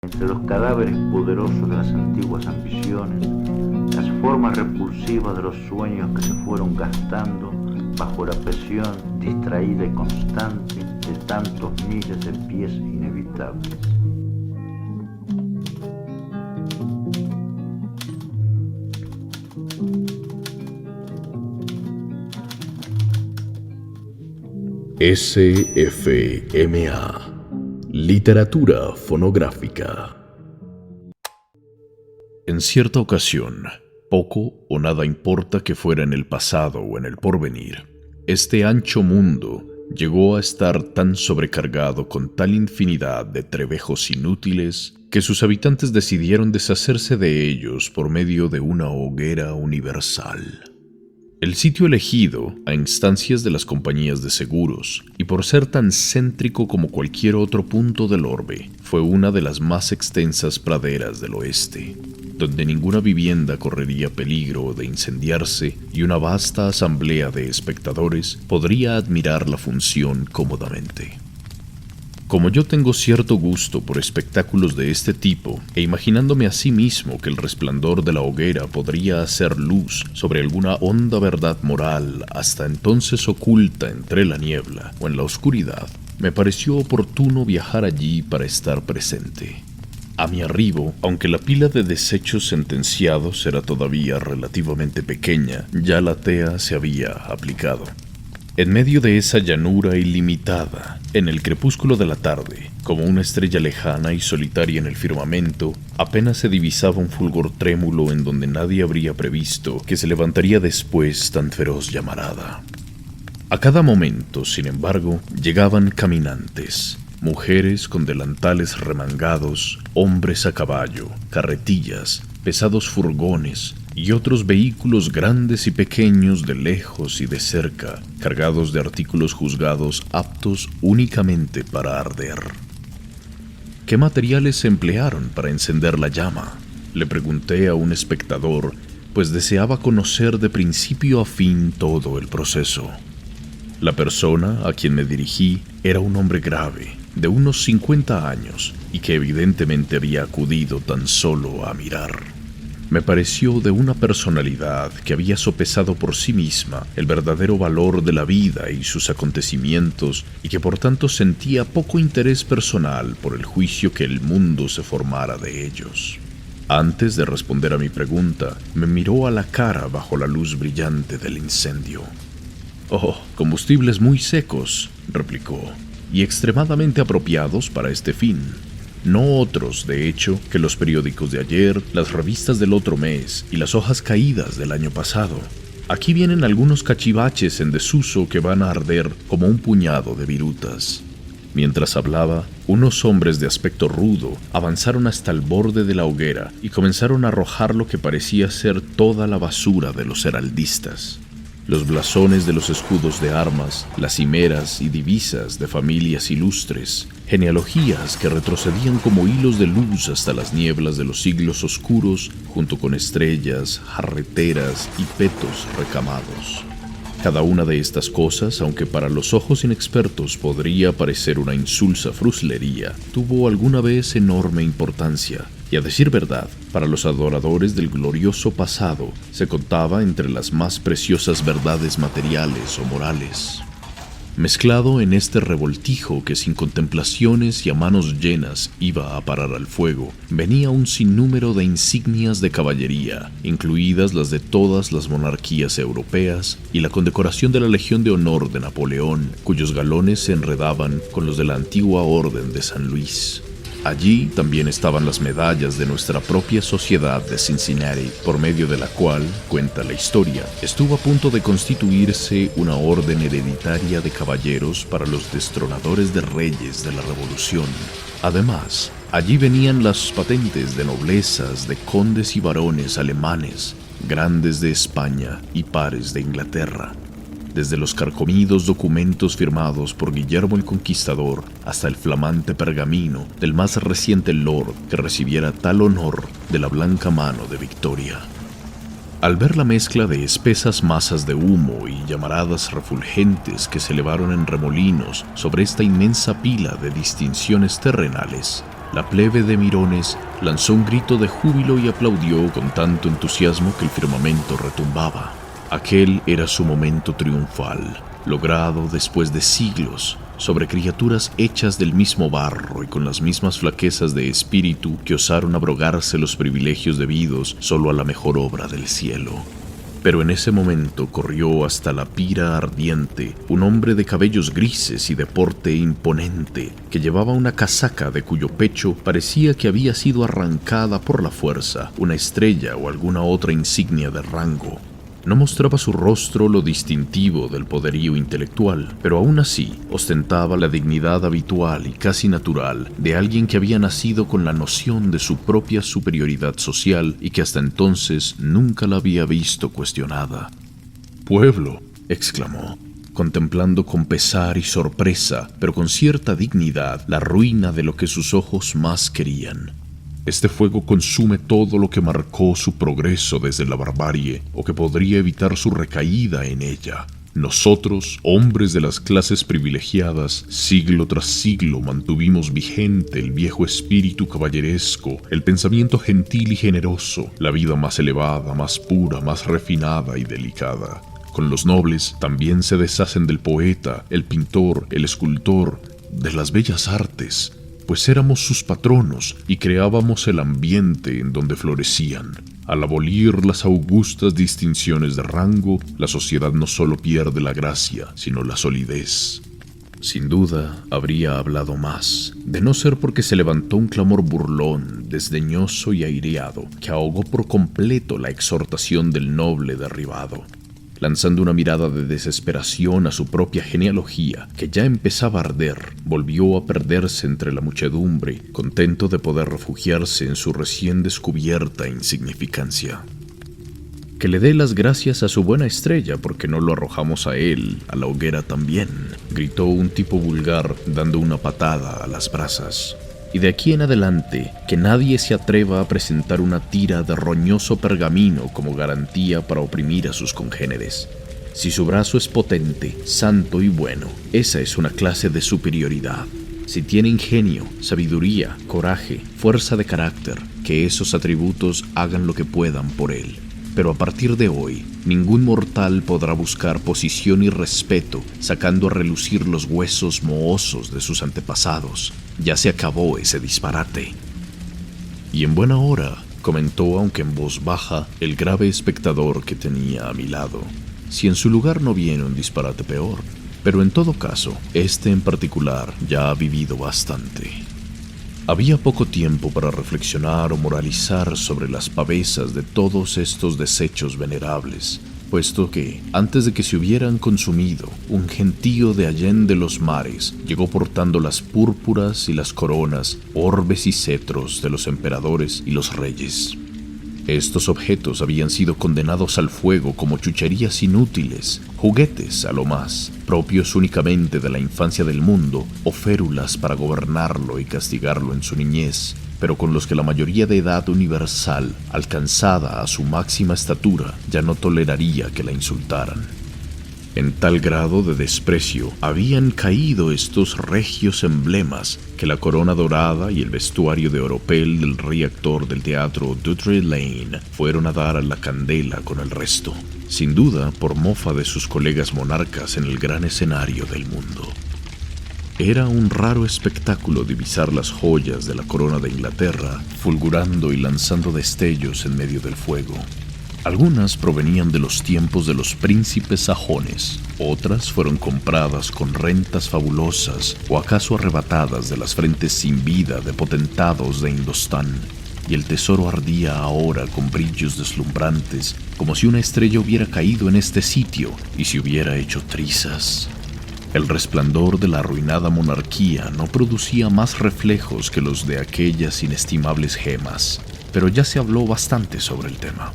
Entre los cadáveres poderosos de las antiguas ambiciones, las formas repulsivas de los sueños que se fueron gastando bajo la presión distraída y constante de tantos miles de pies inevitables. SFMA Literatura fonográfica. En cierta ocasión, poco o nada importa que fuera en el pasado o en el porvenir, este ancho mundo llegó a estar tan sobrecargado con tal infinidad de trebejos inútiles que sus habitantes decidieron deshacerse de ellos por medio de una hoguera universal. El sitio elegido, a instancias de las compañías de seguros, y por ser tan céntrico como cualquier otro punto del orbe, fue una de las más extensas praderas del oeste, donde ninguna vivienda correría peligro de incendiarse y una vasta asamblea de espectadores podría admirar la función cómodamente. Como yo tengo cierto gusto por espectáculos de este tipo, e imaginándome a sí mismo que el resplandor de la hoguera podría hacer luz sobre alguna honda verdad moral hasta entonces oculta entre la niebla o en la oscuridad, me pareció oportuno viajar allí para estar presente. A mi arribo, aunque la pila de desechos sentenciados era todavía relativamente pequeña, ya la tea se había aplicado. En medio de esa llanura ilimitada, en el crepúsculo de la tarde, como una estrella lejana y solitaria en el firmamento, apenas se divisaba un fulgor trémulo en donde nadie habría previsto que se levantaría después tan feroz llamarada. A cada momento, sin embargo, llegaban caminantes, mujeres con delantales remangados, hombres a caballo, carretillas, pesados furgones y otros vehículos grandes y pequeños de lejos y de cerca, cargados de artículos juzgados aptos únicamente para arder. ¿Qué materiales se emplearon para encender la llama?, le pregunté a un espectador, pues deseaba conocer de principio a fin todo el proceso. La persona a quien me dirigí era un hombre grave, de unos 50 años, y que evidentemente había acudido tan solo a mirar. Me pareció de una personalidad que había sopesado por sí misma el verdadero valor de la vida y sus acontecimientos, y que por tanto sentía poco interés personal por el juicio que el mundo se formara de ellos. Antes de responder a mi pregunta, me miró a la cara bajo la luz brillante del incendio. «Oh, combustibles muy secos», replicó, «y extremadamente apropiados para este fin. No otros, de hecho, que los periódicos de ayer, las revistas del otro mes y las hojas caídas del año pasado. Aquí vienen algunos cachivaches en desuso que van a arder como un puñado de virutas». Mientras hablaba, unos hombres de aspecto rudo avanzaron hasta el borde de la hoguera y comenzaron a arrojar lo que parecía ser toda la basura de los heraldistas. Los blasones de los escudos de armas, las cimeras y divisas de familias ilustres, genealogías que retrocedían como hilos de luz hasta las nieblas de los siglos oscuros, junto con estrellas, jarreteras y petos recamados. Cada una de estas cosas, aunque para los ojos inexpertos podría parecer una insulsa fruslería, tuvo alguna vez enorme importancia, y a decir verdad, para los adoradores del glorioso pasado, se contaba entre las más preciosas verdades materiales o morales. Mezclado en este revoltijo que sin contemplaciones y a manos llenas iba a parar al fuego, venía un sinnúmero de insignias de caballería, incluidas las de todas las monarquías europeas, y la condecoración de la Legión de Honor de Napoleón, cuyos galones se enredaban con los de la antigua Orden de San Luis. Allí también estaban las medallas de nuestra propia sociedad de Cincinnati, por medio de la cual, cuenta la historia, estuvo a punto de constituirse una orden hereditaria de caballeros para los destronadores de reyes de la Revolución. Además, allí venían las patentes de noblezas de condes y barones alemanes, grandes de España y pares de Inglaterra. Desde los carcomidos documentos firmados por Guillermo el Conquistador hasta el flamante pergamino del más reciente lord que recibiera tal honor de la blanca mano de Victoria. Al ver la mezcla de espesas masas de humo y llamaradas refulgentes que se elevaron en remolinos sobre esta inmensa pila de distinciones terrenales, La plebe de Mirones lanzó un grito de júbilo y aplaudió con tanto entusiasmo que el firmamento retumbaba. Aquel era su momento triunfal, logrado después de siglos, sobre criaturas hechas del mismo barro y con las mismas flaquezas de espíritu que osaron abrogarse los privilegios debidos solo a la mejor obra del cielo. Pero en ese momento corrió hasta la pira ardiente un hombre de cabellos grises y de porte imponente, que llevaba una casaca de cuyo pecho parecía que había sido arrancada por la fuerza una estrella o alguna otra insignia de rango. No mostraba su rostro lo distintivo del poderío intelectual, pero aún así ostentaba la dignidad habitual y casi natural de alguien que había nacido con la noción de su propia superioridad social y que hasta entonces nunca la había visto cuestionada. «¡Pueblo!», exclamó, contemplando con pesar y sorpresa, pero con cierta dignidad, la ruina de lo que sus ojos más querían. Este fuego consume todo lo que marcó su progreso desde la barbarie o que podría evitar su recaída en ella. Nosotros, hombres de las clases privilegiadas, siglo tras siglo mantuvimos vigente el viejo espíritu caballeresco, el pensamiento gentil y generoso, la vida más elevada, más pura, más refinada y delicada. Con los nobles también se deshacen del poeta, el pintor, el escultor, de las bellas artes, pues éramos sus patronos y creábamos el ambiente en donde florecían. Al abolir las augustas distinciones de rango, la sociedad no solo pierde la gracia, sino la solidez. Sin duda, habría hablado más, de no ser porque se levantó un clamor burlón, desdeñoso y aireado, que ahogó por completo la exhortación del noble derribado. Lanzando una mirada de desesperación a su propia genealogía, que ya empezaba a arder, volvió a perderse entre la muchedumbre, contento de poder refugiarse en su recién descubierta insignificancia. «Que le dé las gracias a su buena estrella porque no lo arrojamos a él, a la hoguera también», gritó un tipo vulgar dando una patada a las brasas. «Y de aquí en adelante, que nadie se atreva a presentar una tira de roñoso pergamino como garantía para oprimir a sus congéneres. Si su brazo es potente, santo y bueno, esa es una clase de superioridad. Si tiene ingenio, sabiduría, coraje, fuerza de carácter, que esos atributos hagan lo que puedan por él. Pero a partir de hoy, ningún mortal podrá buscar posición y respeto sacando a relucir los huesos mohosos de sus antepasados. Ya se acabó ese disparate». «Y en buena hora», comentó aunque en voz baja el grave espectador que tenía a mi lado, «si en su lugar no viene un disparate peor. Pero en todo caso, este en particular ya ha vivido bastante». Había poco tiempo para reflexionar o moralizar sobre las pavesas de todos estos desechos venerables, puesto que, antes de que se hubieran consumido, un gentío de allende los mares llegó portando las púrpuras y las coronas, orbes y cetros de los emperadores y los reyes. Estos objetos habían sido condenados al fuego como chucherías inútiles, juguetes a lo más, propios únicamente de la infancia del mundo, o férulas para gobernarlo y castigarlo en su niñez, pero con los que la mayoría de edad universal, alcanzada a su máxima estatura, ya no toleraría que la insultaran. En tal grado de desprecio habían caído estos regios emblemas que la corona dorada y el vestuario de oropel del rey actor del teatro Drury Lane fueron a dar a la candela con el resto, sin duda por mofa de sus colegas monarcas en el gran escenario del mundo. Era un raro espectáculo divisar las joyas de la corona de Inglaterra fulgurando y lanzando destellos en medio del fuego. Algunas provenían de los tiempos de los príncipes sajones, otras fueron compradas con rentas fabulosas o acaso arrebatadas de las frentes sin vida de potentados de Indostán, y el tesoro ardía ahora con brillos deslumbrantes, como si una estrella hubiera caído en este sitio y se hubiera hecho trizas. El resplandor de la arruinada monarquía no producía más reflejos que los de aquellas inestimables gemas, pero ya se habló bastante sobre el tema.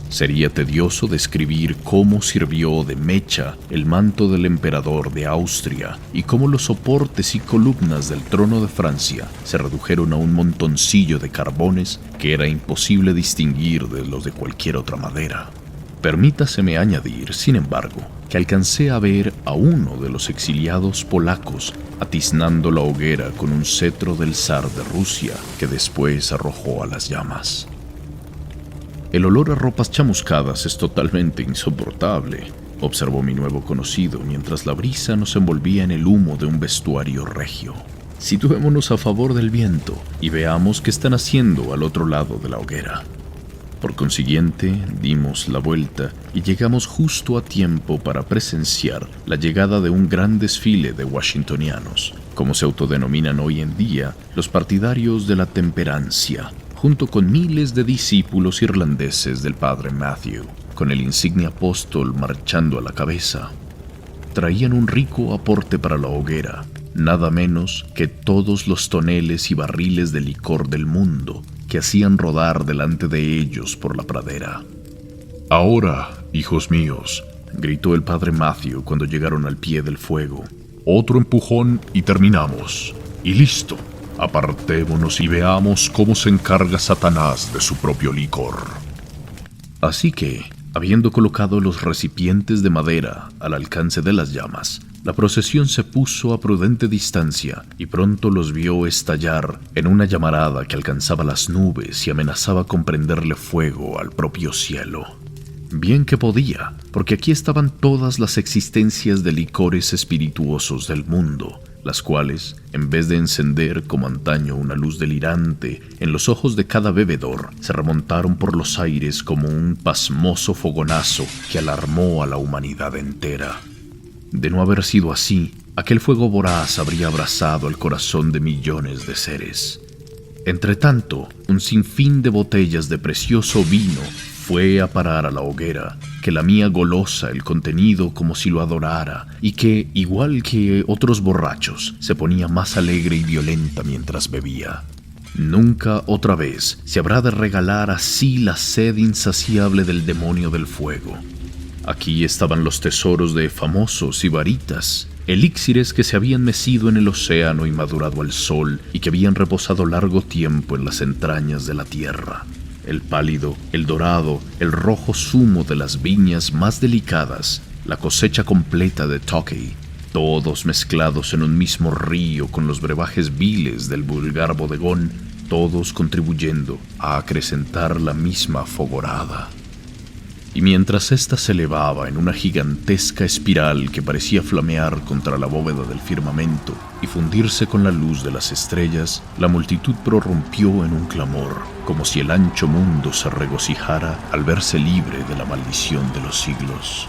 Sería tedioso describir cómo sirvió de mecha el manto del emperador de Austria y cómo los soportes y columnas del trono de Francia se redujeron a un montoncillo de carbones que era imposible distinguir de los de cualquier otra madera. Permítaseme añadir, sin embargo, que alcancé a ver a uno de los exiliados polacos atiznando la hoguera con un cetro del zar de Rusia que después arrojó a las llamas. El olor a ropas chamuscadas es totalmente insoportable, observó mi nuevo conocido mientras la brisa nos envolvía en el humo de un vestuario regio. Situémonos a favor del viento y veamos qué están haciendo al otro lado de la hoguera. Por consiguiente, dimos la vuelta y llegamos justo a tiempo para presenciar la llegada de un gran desfile de washingtonianos, como se autodenominan hoy en día los partidarios de la temperancia, junto con miles de discípulos irlandeses del padre Matthew, con el insigne apóstol marchando a la cabeza. Traían un rico aporte para la hoguera, nada menos que todos los toneles y barriles de licor del mundo que hacían rodar delante de ellos por la pradera. «Ahora, hijos míos», gritó el padre Matthew cuando llegaron al pie del fuego, «otro empujón y terminamos. Y listo, apartémonos y veamos cómo se encarga Satanás de su propio licor». Así que, habiendo colocado los recipientes de madera al alcance de las llamas, la procesión se puso a prudente distancia y pronto los vio estallar en una llamarada que alcanzaba las nubes y amenazaba con prenderle fuego al propio cielo. Bien que podía, porque aquí estaban todas las existencias de licores espirituosos del mundo, las cuales, en vez de encender como antaño una luz delirante en los ojos de cada bebedor, se remontaron por los aires como un pasmoso fogonazo que alarmó a la humanidad entera. De no haber sido así, aquel fuego voraz habría abrasado el corazón de millones de seres. Entretanto, un sinfín de botellas de precioso vino fue a parar a la hoguera, que lamía golosa el contenido como si lo adorara, y que, igual que otros borrachos, se ponía más alegre y violenta mientras bebía. Nunca otra vez se habrá de regalar así la sed insaciable del demonio del fuego. Aquí estaban los tesoros de famosos sibaritas, elixires que se habían mecido en el océano y madurado al sol y que habían reposado largo tiempo en las entrañas de la tierra. El pálido, el dorado, el rojo zumo de las viñas más delicadas, la cosecha completa de Tokay, todos mezclados en un mismo río con los brebajes viles del vulgar bodegón, todos contribuyendo a acrecentar la misma fogorada. Y mientras ésta se elevaba en una gigantesca espiral que parecía flamear contra la bóveda del firmamento y fundirse con la luz de las estrellas, la multitud prorrumpió en un clamor, como si el ancho mundo se regocijara al verse libre de la maldición de los siglos.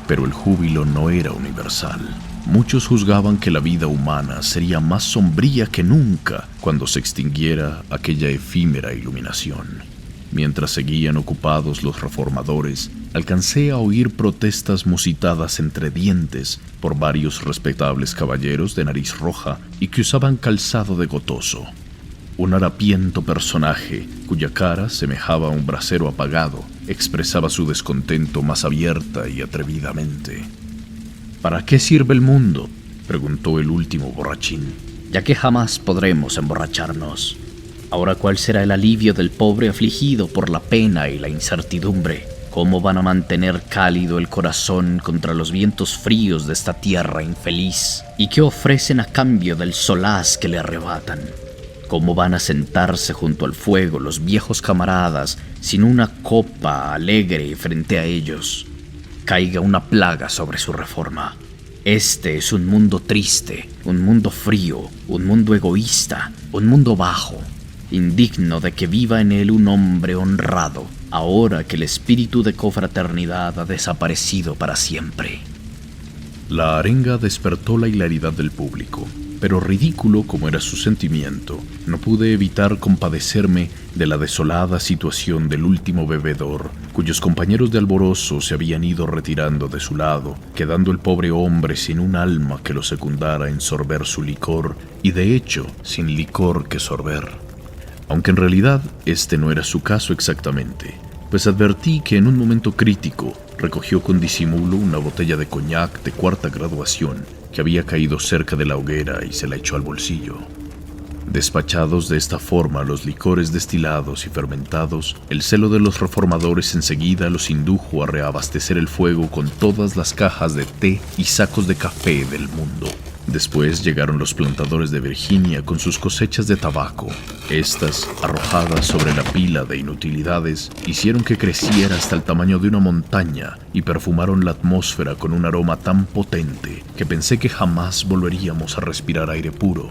Pero el júbilo no era universal. Muchos juzgaban que la vida humana sería más sombría que nunca cuando se extinguiera aquella efímera iluminación. Mientras seguían ocupados los reformadores, alcancé a oír protestas musitadas entre dientes por varios respetables caballeros de nariz roja y que usaban calzado de gotoso. Un harapiento personaje, cuya cara semejaba a un brasero apagado, expresaba su descontento más abierta y atrevidamente. «¿Para qué sirve el mundo?», preguntó el último borrachín, «ya que jamás podremos emborracharnos. Ahora, ¿cuál será el alivio del pobre afligido por la pena y la incertidumbre? ¿Cómo van a mantener cálido el corazón contra los vientos fríos de esta tierra infeliz? ¿Y qué ofrecen a cambio del solaz que le arrebatan? ¿Cómo van a sentarse junto al fuego los viejos camaradas sin una copa alegre frente a ellos? Caiga una plaga sobre su reforma. Este es un mundo triste, un mundo frío, un mundo egoísta, un mundo bajo, indigno de que viva en él un hombre honrado, ahora que el espíritu de confraternidad ha desaparecido para siempre». La arenga despertó la hilaridad del público, pero ridículo como era su sentimiento, no pude evitar compadecerme de la desolada situación del último bebedor, cuyos compañeros de alborozo se habían ido retirando de su lado, quedando el pobre hombre sin un alma que lo secundara en sorber su licor, y de hecho sin licor que sorber. Aunque en realidad este no era su caso exactamente, pues advertí que en un momento crítico recogió con disimulo una botella de coñac de 4ª graduación que había caído cerca de la hoguera y se la echó al bolsillo. Despachados de esta forma los licores destilados y fermentados, el celo de los reformadores enseguida los indujo a reabastecer el fuego con todas las cajas de té y sacos de café del mundo. Después llegaron los plantadores de Virginia con sus cosechas de tabaco. Estas, arrojadas sobre la pila de inutilidades, hicieron que creciera hasta el tamaño de una montaña y perfumaron la atmósfera con un aroma tan potente que pensé que jamás volveríamos a respirar aire puro.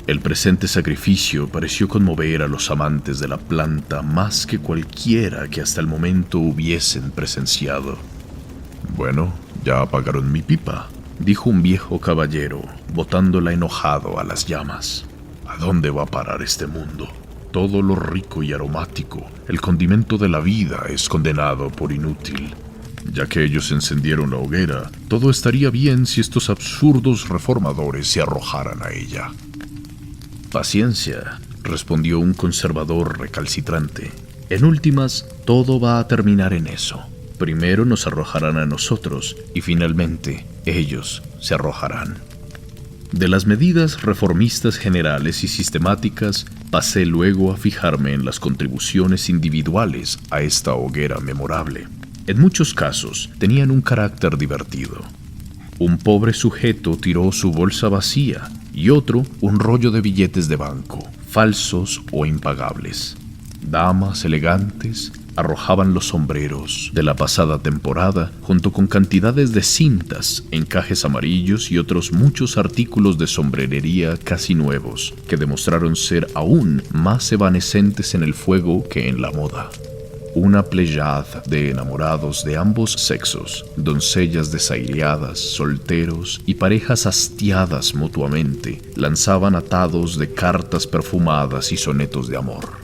El presente sacrificio pareció conmover a los amantes de la planta más que cualquiera que hasta el momento hubiesen presenciado. «Bueno, ya apagaron mi pipa», dijo un viejo caballero, botándola enojado a las llamas. «¿A dónde va a parar este mundo? Todo lo rico y aromático, el condimento de la vida, es condenado por inútil. Ya que ellos encendieron la hoguera, todo estaría bien si estos absurdos reformadores se arrojaran a ella». «Paciencia», respondió un conservador recalcitrante. «En últimas, todo va a terminar en eso. Primero nos arrojarán a nosotros y finalmente ellos se arrojarán». De las medidas reformistas generales y sistemáticas, pasé luego a fijarme en las contribuciones individuales a esta hoguera memorable. En muchos casos tenían un carácter divertido. Un pobre sujeto tiró su bolsa vacía y otro un rollo de billetes de banco, falsos o impagables. Damas elegantes arrojaban los sombreros de la pasada temporada junto con cantidades de cintas, encajes amarillos y otros muchos artículos de sombrerería casi nuevos, que demostraron ser aún más evanescentes en el fuego que en la moda. Una pleyad de enamorados de ambos sexos, doncellas desaireadas, solteros y parejas hastiadas mutuamente, lanzaban atados de cartas perfumadas y sonetos de amor.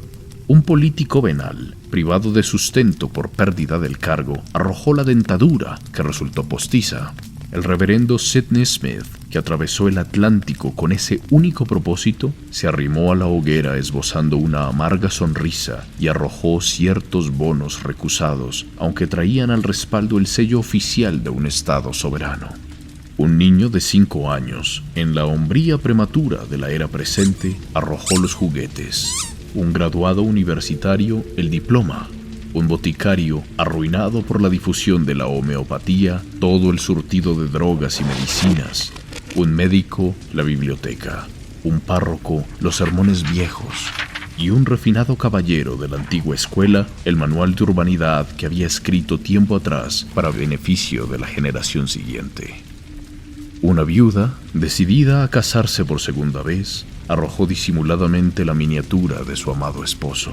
Un político venal, privado de sustento por pérdida del cargo, arrojó la dentadura, que resultó postiza. El reverendo Sidney Smith, que atravesó el Atlántico con ese único propósito, se arrimó a la hoguera esbozando una amarga sonrisa y arrojó ciertos bonos recusados, aunque traían al respaldo el sello oficial de un estado soberano. Un niño de 5 años, en la hombría prematura de la era presente, arrojó los juguetes. Un graduado universitario, el diploma. Un boticario, arruinado por la difusión de la homeopatía, todo el surtido de drogas y medicinas. Un médico, la biblioteca. Un párroco, los sermones viejos. Y un refinado caballero de la antigua escuela, el manual de urbanidad que había escrito tiempo atrás para beneficio de la generación siguiente. Una viuda, decidida a casarse por segunda vez, arrojó disimuladamente la miniatura de su amado esposo.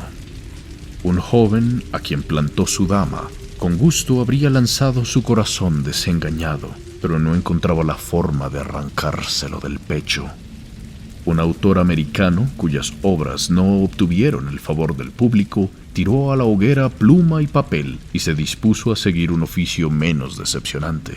Un joven, a quien plantó su dama, con gusto habría lanzado su corazón desengañado, pero no encontraba la forma de arrancárselo del pecho. Un autor americano, cuyas obras no obtuvieron el favor del público, tiró a la hoguera pluma y papel y se dispuso a seguir un oficio menos decepcionante.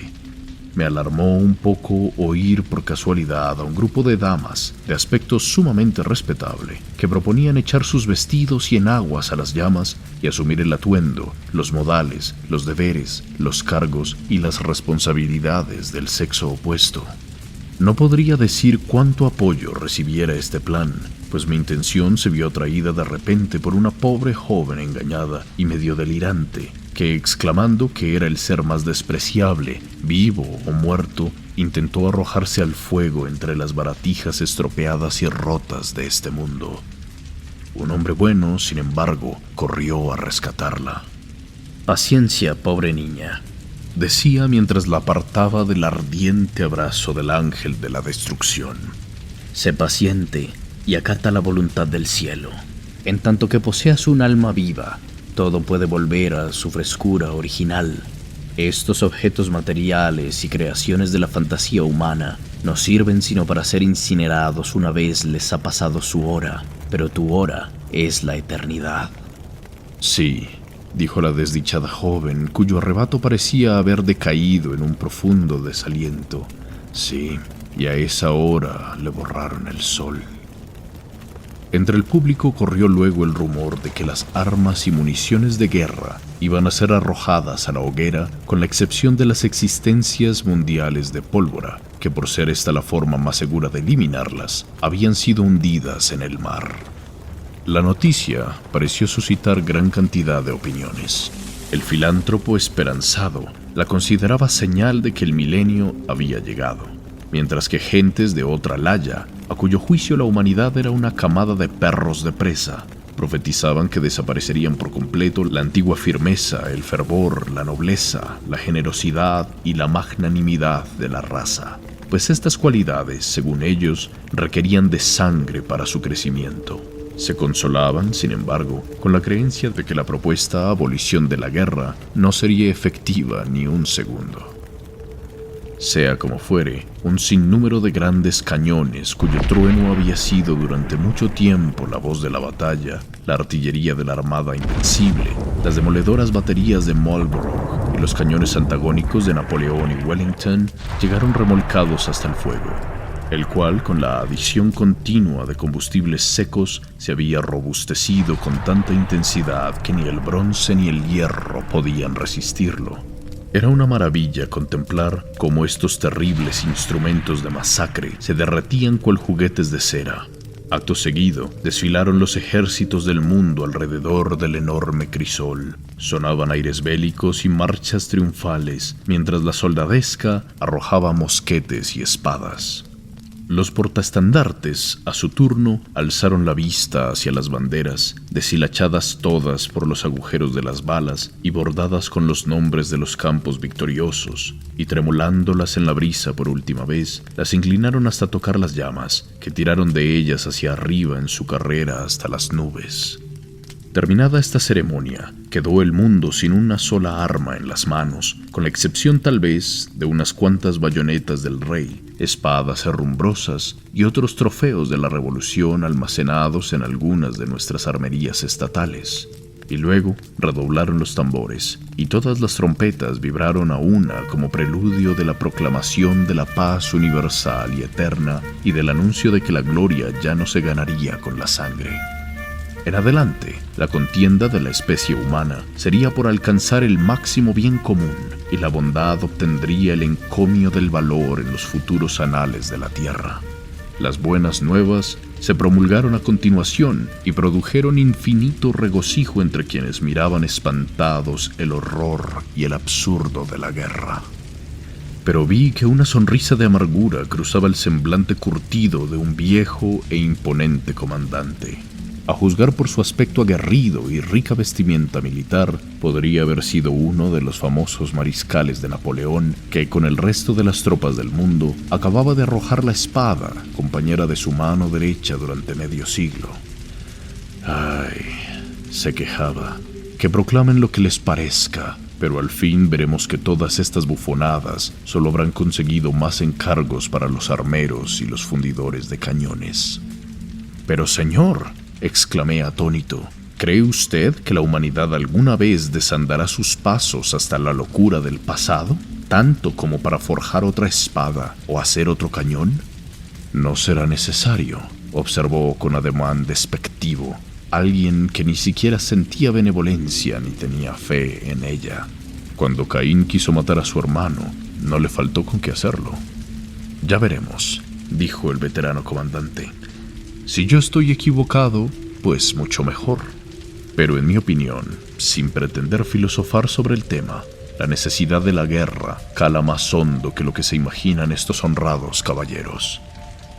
Me alarmó un poco oír por casualidad a un grupo de damas de aspecto sumamente respetable que proponían echar sus vestidos y enaguas a las llamas y asumir el atuendo, los modales, los deberes, los cargos y las responsabilidades del sexo opuesto. No podría decir cuánto apoyo recibiera este plan, pues mi intención se vio atraída de repente por una pobre joven engañada y medio delirante, que, exclamando que era el ser más despreciable, vivo o muerto, intentó arrojarse al fuego entre las baratijas estropeadas y rotas de este mundo. Un hombre bueno, sin embargo, corrió a rescatarla. «Paciencia, pobre niña», decía mientras la apartaba del ardiente abrazo del ángel de la destrucción. «Sé paciente y acata la voluntad del cielo. En tanto que poseas un alma viva, todo puede volver a su frescura original. Estos objetos materiales y creaciones de la fantasía humana no sirven sino para ser incinerados una vez les ha pasado su hora, pero tu hora es la eternidad». «Sí», dijo la desdichada joven, cuyo arrebato parecía haber decaído en un profundo desaliento. «Sí, y a esa hora le borraron el sol». Entre el público corrió luego el rumor de que las armas y municiones de guerra iban a ser arrojadas a la hoguera, con la excepción de las existencias mundiales de pólvora, que por ser esta la forma más segura de eliminarlas, habían sido hundidas en el mar. La noticia pareció suscitar gran cantidad de opiniones. El filántropo esperanzado la consideraba señal de que el milenio había llegado, mientras que gentes de otra laya, a cuyo juicio la humanidad era una camada de perros de presa, profetizaban que desaparecerían por completo la antigua firmeza, el fervor, la nobleza, la generosidad y la magnanimidad de la raza, pues estas cualidades, según ellos, requerían de sangre para su crecimiento. Se consolaban, sin embargo, con la creencia de que la propuesta abolición de la guerra no sería efectiva ni un segundo. Sea como fuere, un sinnúmero de grandes cañones cuyo trueno había sido durante mucho tiempo la voz de la batalla, la artillería de la Armada Invencible, las demoledoras baterías de Marlborough y los cañones antagónicos de Napoleón y Wellington llegaron remolcados hasta el fuego, el cual, con la adición continua de combustibles secos, se había robustecido con tanta intensidad que ni el bronce ni el hierro podían resistirlo. Era una maravilla contemplar cómo estos terribles instrumentos de masacre se derretían cual juguetes de cera. Acto seguido, desfilaron los ejércitos del mundo alrededor del enorme crisol. Sonaban aires bélicos y marchas triunfales, mientras la soldadesca arrojaba mosquetes y espadas. Los portaestandartes, a su turno, alzaron la vista hacia las banderas, deshilachadas todas por los agujeros de las balas y bordadas con los nombres de los campos victoriosos, y tremolándolas en la brisa por última vez, las inclinaron hasta tocar las llamas, que tiraron de ellas hacia arriba en su carrera hasta las nubes. Terminada esta ceremonia, quedó el mundo sin una sola arma en las manos, con la excepción tal vez de unas cuantas bayonetas del rey, espadas herrumbrosas y otros trofeos de la revolución almacenados en algunas de nuestras armerías estatales. Y luego redoblaron los tambores, y todas las trompetas vibraron a una como preludio de la proclamación de la paz universal y eterna y del anuncio de que la gloria ya no se ganaría con la sangre. En adelante, la contienda de la especie humana sería por alcanzar el máximo bien común, y la bondad obtendría el encomio del valor en los futuros anales de la tierra. Las buenas nuevas se promulgaron a continuación y produjeron infinito regocijo entre quienes miraban espantados el horror y el absurdo de la guerra. Pero vi que una sonrisa de amargura cruzaba el semblante curtido de un viejo e imponente comandante. A juzgar por su aspecto aguerrido y rica vestimenta militar, podría haber sido uno de los famosos mariscales de Napoleón que, con el resto de las tropas del mundo, acababa de arrojar la espada, compañera de su mano derecha durante medio siglo. Ay, se quejaba, que proclamen lo que les parezca, pero al fin veremos que todas estas bufonadas solo habrán conseguido más encargos para los armeros y los fundidores de cañones. Pero señor, exclamé atónito, ¿cree usted que la humanidad alguna vez desandará sus pasos hasta la locura del pasado, tanto como para forjar otra espada o hacer otro cañón? No será necesario, observó con ademán despectivo, alguien que ni siquiera sentía benevolencia ni tenía fe en ella. Cuando Caín quiso matar a su hermano, no le faltó con qué hacerlo. Ya veremos, dijo el veterano comandante. Si yo estoy equivocado, pues mucho mejor. Pero en mi opinión, sin pretender filosofar sobre el tema, la necesidad de la guerra cala más hondo que lo que se imaginan estos honrados caballeros.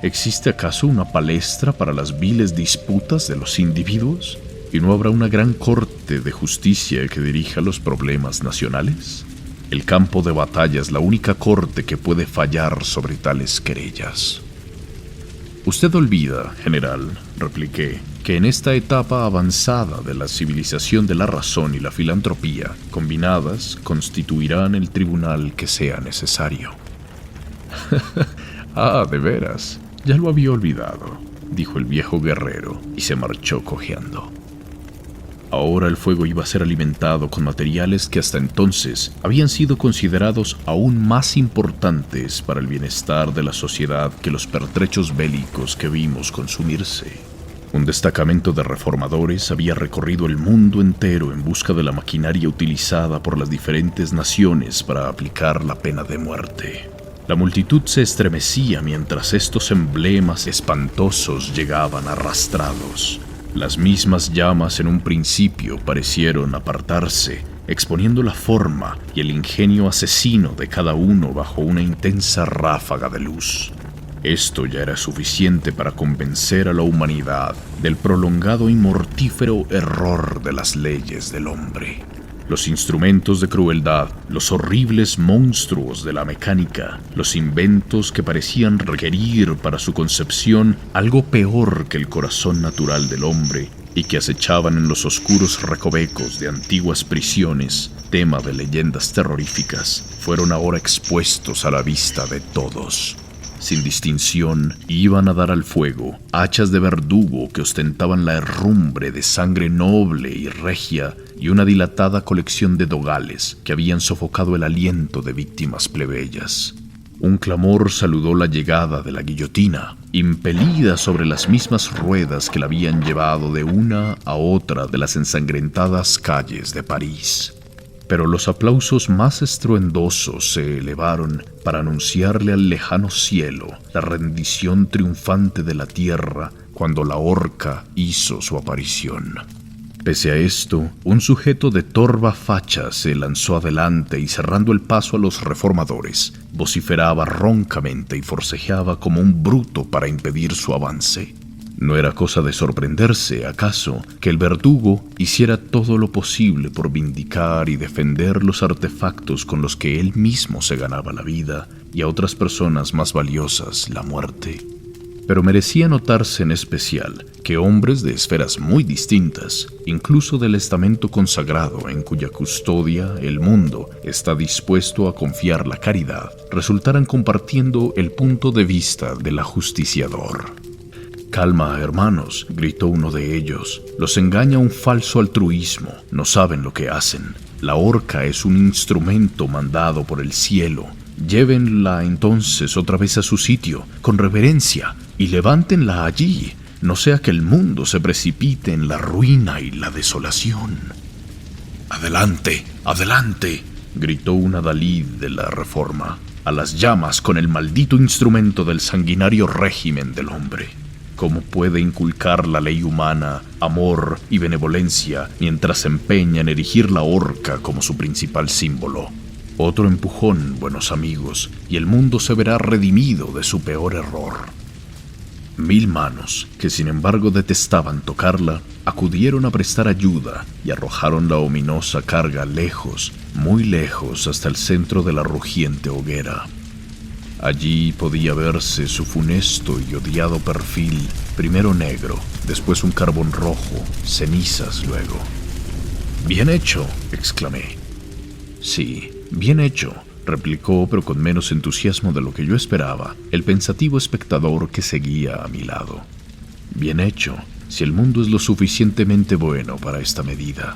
¿Existe acaso una palestra para las viles disputas de los individuos? ¿Y no habrá una gran corte de justicia que dirija los problemas nacionales? El campo de batalla es la única corte que puede fallar sobre tales querellas. Usted olvida, general, repliqué, que en esta etapa avanzada de la civilización de la razón y la filantropía, combinadas, constituirán el tribunal que sea necesario. Ah, de veras, ya lo había olvidado, dijo el viejo guerrero y se marchó cojeando. Ahora el fuego iba a ser alimentado con materiales que hasta entonces habían sido considerados aún más importantes para el bienestar de la sociedad que los pertrechos bélicos que vimos consumirse. Un destacamento de reformadores había recorrido el mundo entero en busca de la maquinaria utilizada por las diferentes naciones para aplicar la pena de muerte. La multitud se estremecía mientras estos emblemas espantosos llegaban arrastrados. Las mismas llamas en un principio parecieron apartarse, exponiendo la forma y el ingenio asesino de cada uno bajo una intensa ráfaga de luz. Esto ya era suficiente para convencer a la humanidad del prolongado y mortífero error de las leyes del hombre. Los instrumentos de crueldad, los horribles monstruos de la mecánica, los inventos que parecían requerir para su concepción algo peor que el corazón natural del hombre y que acechaban en los oscuros recovecos de antiguas prisiones, tema de leyendas terroríficas, fueron ahora expuestos a la vista de todos. Sin distinción, iban a dar al fuego hachas de verdugo que ostentaban la herrumbre de sangre noble y regia y una dilatada colección de dogales que habían sofocado el aliento de víctimas plebeyas. Un clamor saludó la llegada de la guillotina, impelida sobre las mismas ruedas que la habían llevado de una a otra de las ensangrentadas calles de París. Pero los aplausos más estruendosos se elevaron para anunciarle al lejano cielo la rendición triunfante de la tierra cuando la horca hizo su aparición. Pese a esto, un sujeto de torva facha se lanzó adelante y cerrando el paso a los reformadores, vociferaba roncamente y forcejeaba como un bruto para impedir su avance. No era cosa de sorprenderse, acaso, que el verdugo hiciera todo lo posible por vindicar y defender los artefactos con los que él mismo se ganaba la vida y a otras personas más valiosas la muerte. Pero merecía notarse en especial que hombres de esferas muy distintas, incluso del estamento consagrado en cuya custodia el mundo está dispuesto a confiar la caridad, resultaran compartiendo el punto de vista del ajusticiador. «Calma, hermanos», gritó uno de ellos. «Los engaña un falso altruismo. No saben lo que hacen. La horca es un instrumento mandado por el cielo. Llévenla entonces otra vez a su sitio, con reverencia, y levántenla allí. No sea que el mundo se precipite en la ruina y la desolación». «Adelante, adelante», gritó un adalid de la Reforma. «A las llamas con el maldito instrumento del sanguinario régimen del hombre». ¿Cómo puede inculcar la ley humana amor y benevolencia mientras se empeña en erigir la horca como su principal símbolo? Otro empujón, buenos amigos, y el mundo se verá redimido de su peor error. 1000 manos, que sin embargo detestaban tocarla, acudieron a prestar ayuda y arrojaron la ominosa carga lejos, muy lejos, hasta el centro de la rugiente hoguera. Allí podía verse su funesto y odiado perfil, primero negro, después un carbón rojo, cenizas luego. «Bien hecho», exclamé. «Sí, bien hecho», replicó, pero con menos entusiasmo de lo que yo esperaba, el pensativo espectador que seguía a mi lado. «Bien hecho, si el mundo es lo suficientemente bueno para esta medida».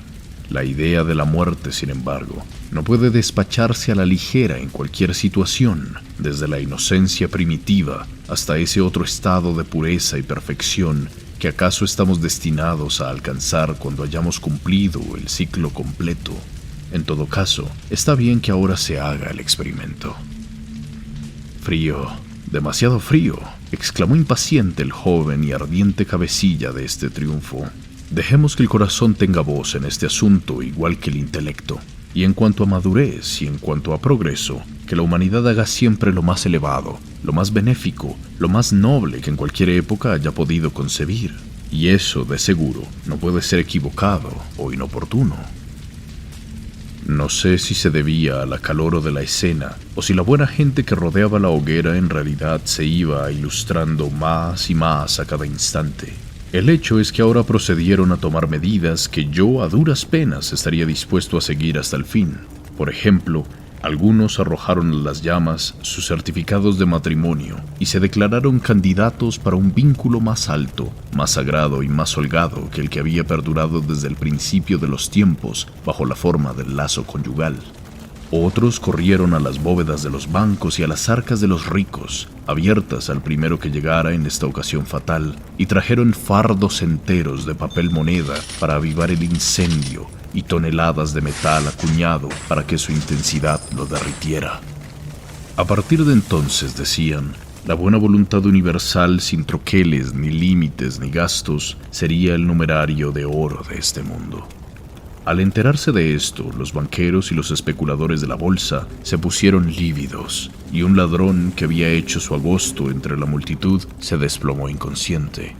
La idea de la muerte, sin embargo, no puede despacharse a la ligera en cualquier situación, desde la inocencia primitiva hasta ese otro estado de pureza y perfección que acaso estamos destinados a alcanzar cuando hayamos cumplido el ciclo completo. En todo caso, está bien que ahora se haga el experimento. «Frío, demasiado frío», exclamó impaciente el joven y ardiente cabecilla de este triunfo. Dejemos que el corazón tenga voz en este asunto igual que el intelecto. Y en cuanto a madurez y en cuanto a progreso, que la humanidad haga siempre lo más elevado, lo más benéfico, lo más noble que en cualquier época haya podido concebir. Y eso, de seguro, no puede ser equivocado o inoportuno. No sé si se debía a la calor de la escena, o si la buena gente que rodeaba la hoguera en realidad se iba ilustrando más y más a cada instante. El hecho es que ahora procedieron a tomar medidas que yo a duras penas estaría dispuesto a seguir hasta el fin. Por ejemplo, algunos arrojaron a las llamas sus certificados de matrimonio y se declararon candidatos para un vínculo más alto, más sagrado y más holgado que el que había perdurado desde el principio de los tiempos bajo la forma del lazo conyugal. Otros corrieron a las bóvedas de los bancos y a las arcas de los ricos, abiertas al primero que llegara en esta ocasión fatal, y trajeron fardos enteros de papel moneda para avivar el incendio y toneladas de metal acuñado para que su intensidad lo derritiera. A partir de entonces, decían, la buena voluntad universal sin troqueles, ni límites, ni gastos, sería el numerario de oro de este mundo. Al enterarse de esto, los banqueros y los especuladores de la bolsa se pusieron lívidos, y un ladrón que había hecho su agosto entre la multitud se desplomó inconsciente.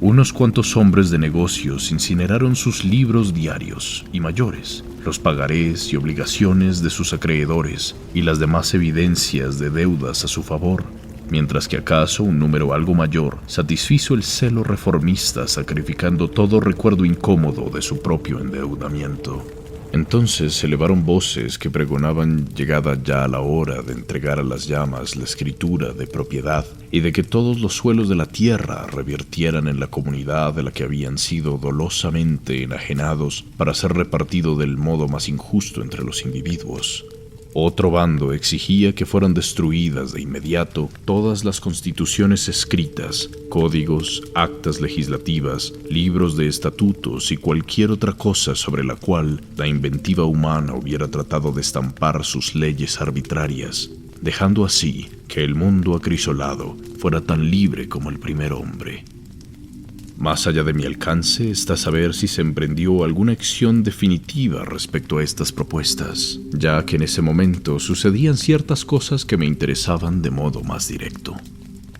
Unos cuantos hombres de negocios incineraron sus libros diarios y mayores, los pagarés y obligaciones de sus acreedores y las demás evidencias de deudas a su favor, mientras que acaso un número algo mayor satisfizo el celo reformista sacrificando todo recuerdo incómodo de su propio endeudamiento. Entonces se elevaron voces que pregonaban llegada ya la hora de entregar a las llamas la escritura de propiedad y de que todos los suelos de la tierra revirtieran en la comunidad de la que habían sido dolosamente enajenados para ser repartido del modo más injusto entre los individuos. Otro bando exigía que fueran destruidas de inmediato todas las constituciones escritas, códigos, actas legislativas, libros de estatutos y cualquier otra cosa sobre la cual la inventiva humana hubiera tratado de estampar sus leyes arbitrarias, dejando así que el mundo acrisolado fuera tan libre como el primer hombre. Más allá de mi alcance está saber si se emprendió alguna acción definitiva respecto a estas propuestas, ya que en ese momento sucedían ciertas cosas que me interesaban de modo más directo.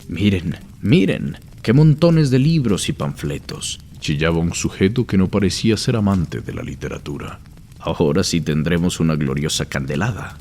«Miren, miren, qué montones de libros y panfletos», chillaba un sujeto que no parecía ser amante de la literatura. «Ahora sí tendremos una gloriosa candelada».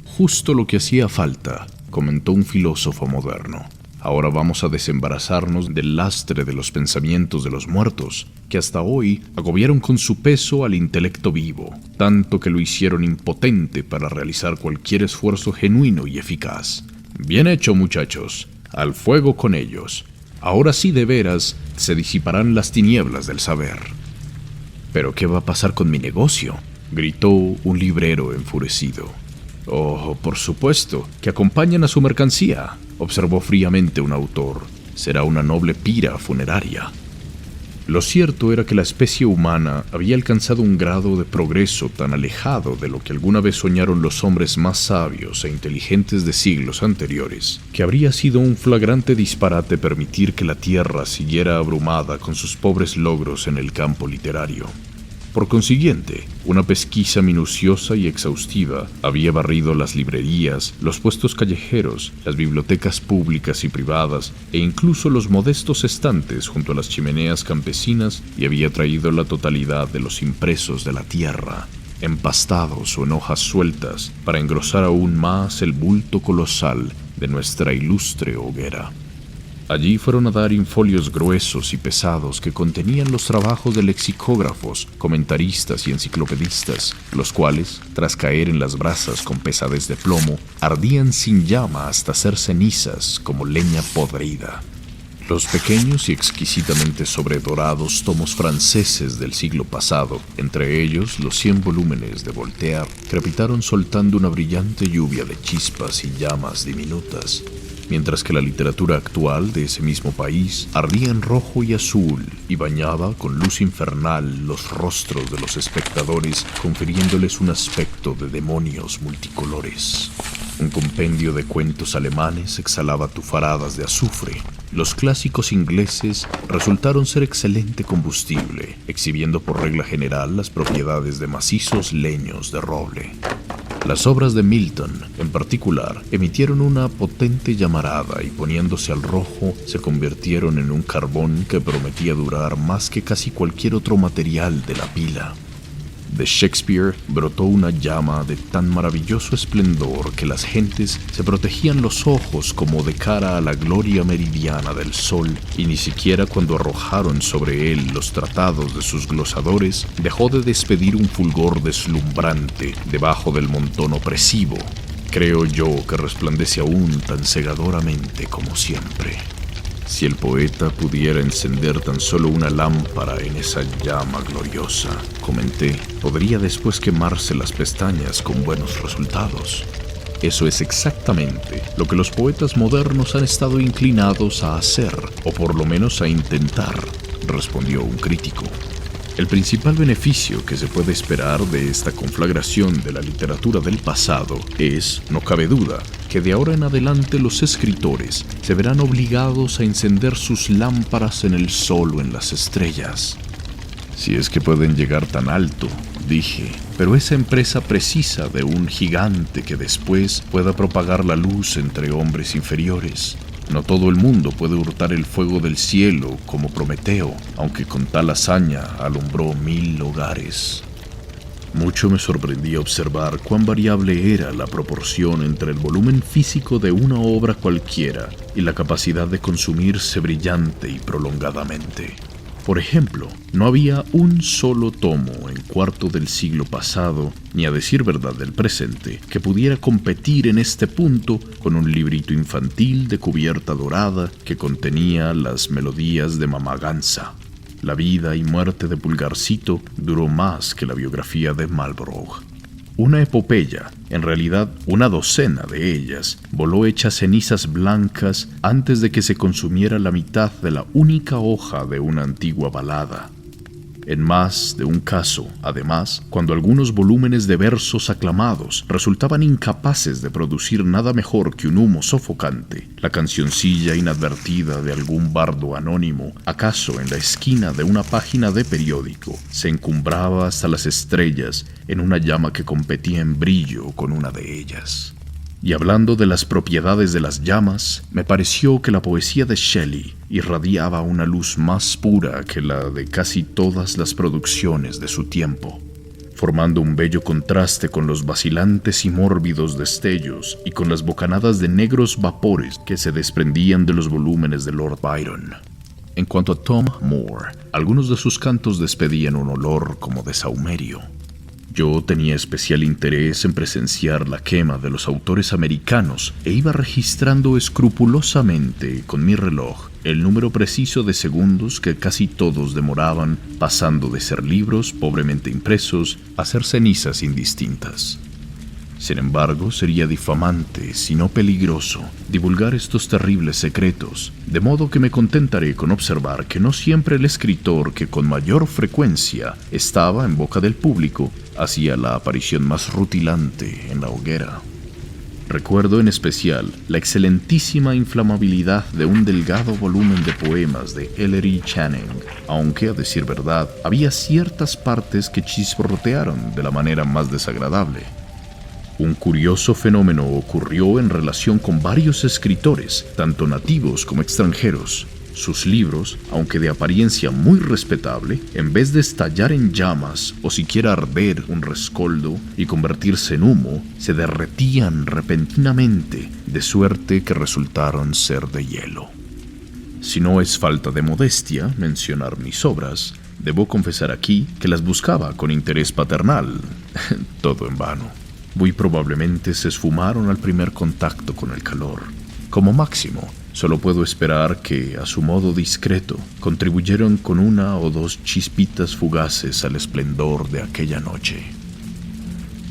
«Justo lo que hacía falta», comentó un filósofo moderno. Ahora vamos a desembarazarnos del lastre de los pensamientos de los muertos, que hasta hoy agobiaron con su peso al intelecto vivo, tanto que lo hicieron impotente para realizar cualquier esfuerzo genuino y eficaz. Bien hecho, muchachos, al fuego con ellos. Ahora sí de veras se disiparán las tinieblas del saber. ¿Pero qué va a pasar con mi negocio?, gritó un librero enfurecido. «Oh, por supuesto, que acompañan a su mercancía», observó fríamente un autor. «Será una noble pira funeraria». Lo cierto era que la especie humana había alcanzado un grado de progreso tan alejado de lo que alguna vez soñaron los hombres más sabios e inteligentes de siglos anteriores, que habría sido un flagrante disparate permitir que la Tierra siguiera abrumada con sus pobres logros en el campo literario. Por consiguiente, una pesquisa minuciosa y exhaustiva había barrido las librerías, los puestos callejeros, las bibliotecas públicas y privadas e incluso los modestos estantes junto a las chimeneas campesinas y había traído la totalidad de los impresos de la tierra, empastados o en hojas sueltas, para engrosar aún más el bulto colosal de nuestra ilustre hoguera. Allí fueron a dar infolios gruesos y pesados que contenían los trabajos de lexicógrafos, comentaristas y enciclopedistas, los cuales, tras caer en las brasas con pesadez de plomo, ardían sin llama hasta ser cenizas como leña podrida. Los pequeños y exquisitamente sobredorados tomos franceses del siglo pasado, entre ellos los 100 volúmenes de Voltaire, crepitaron soltando una brillante lluvia de chispas y llamas diminutas, mientras que la literatura actual de ese mismo país ardía en rojo y azul y bañaba con luz infernal los rostros de los espectadores, confiriéndoles un aspecto de demonios multicolores. Un compendio de cuentos alemanes exhalaba tufaradas de azufre. Los clásicos ingleses resultaron ser excelente combustible, exhibiendo por regla general las propiedades de macizos leños de roble. Las obras de Milton, en particular, emitieron una potente llamarada y poniéndose al rojo, se convirtieron en un carbón que prometía durar más que casi cualquier otro material de la pila. De Shakespeare brotó una llama de tan maravilloso esplendor que las gentes se protegían los ojos como de cara a la gloria meridiana del sol, y ni siquiera cuando arrojaron sobre él los tratados de sus glosadores dejó de despedir un fulgor deslumbrante debajo del montón opresivo. Creo yo que resplandece aún tan cegadoramente como siempre. Si el poeta pudiera encender tan solo una lámpara en esa llama gloriosa, comenté, podría después quemarse las pestañas con buenos resultados. Eso es exactamente lo que los poetas modernos han estado inclinados a hacer, o por lo menos a intentar, respondió un crítico. El principal beneficio que se puede esperar de esta conflagración de la literatura del pasado es, no cabe duda, que de ahora en adelante los escritores se verán obligados a encender sus lámparas en el sol o en las estrellas. Si es que pueden llegar tan alto, dije, pero esa empresa precisa de un gigante que después pueda propagar la luz entre hombres inferiores. No todo el mundo puede hurtar el fuego del cielo como Prometeo, aunque con tal hazaña alumbró 1000 hogares. Mucho me sorprendía observar cuán variable era la proporción entre el volumen físico de una obra cualquiera y la capacidad de consumirse brillante y prolongadamente. Por ejemplo, no había un solo tomo en cuarto del siglo pasado, ni a decir verdad del presente, que pudiera competir en este punto con un librito infantil de cubierta dorada que contenía las melodías de Mamá Gansa. La vida y muerte de Pulgarcito duró más que la biografía de Marlborough. Una epopeya, en realidad una docena de ellas, voló hecha cenizas blancas antes de que se consumiera la mitad de la única hoja de una antigua balada. En más de un caso, además, cuando algunos volúmenes de versos aclamados resultaban incapaces de producir nada mejor que un humo sofocante, la cancioncilla inadvertida de algún bardo anónimo, acaso en la esquina de una página de periódico, se encumbraba hasta las estrellas en una llama que competía en brillo con una de ellas. Y hablando de las propiedades de las llamas, me pareció que la poesía de Shelley irradiaba una luz más pura que la de casi todas las producciones de su tiempo, formando un bello contraste con los vacilantes y mórbidos destellos y con las bocanadas de negros vapores que se desprendían de los volúmenes de Lord Byron. En cuanto a Tom Moore, algunos de sus cantos despedían un olor como de sahumerio. Yo tenía especial interés en presenciar la quema de los autores americanos e iba registrando escrupulosamente con mi reloj el número preciso de segundos que casi todos demoraban, pasando de ser libros pobremente impresos a ser cenizas indistintas. Sin embargo, sería difamante, si no peligroso, divulgar estos terribles secretos, de modo que me contentaré con observar que no siempre el escritor que con mayor frecuencia estaba en boca del público hacía la aparición más rutilante en la hoguera. Recuerdo en especial la excelentísima inflamabilidad de un delgado volumen de poemas de Ellery Channing, aunque, a decir verdad, había ciertas partes que chisporrotearon de la manera más desagradable. Un curioso fenómeno ocurrió en relación con varios escritores, tanto nativos como extranjeros. Sus libros, aunque de apariencia muy respetable, en vez de estallar en llamas o siquiera arder un rescoldo y convertirse en humo, se derretían repentinamente, de suerte que resultaron ser de hielo. Si no es falta de modestia mencionar mis obras, debo confesar aquí que las buscaba con interés paternal, todo en vano. Muy probablemente se esfumaron al primer contacto con el calor. Como máximo, solo puedo esperar que, a su modo discreto, contribuyeron con 1 o 2 chispitas fugaces al esplendor de aquella noche.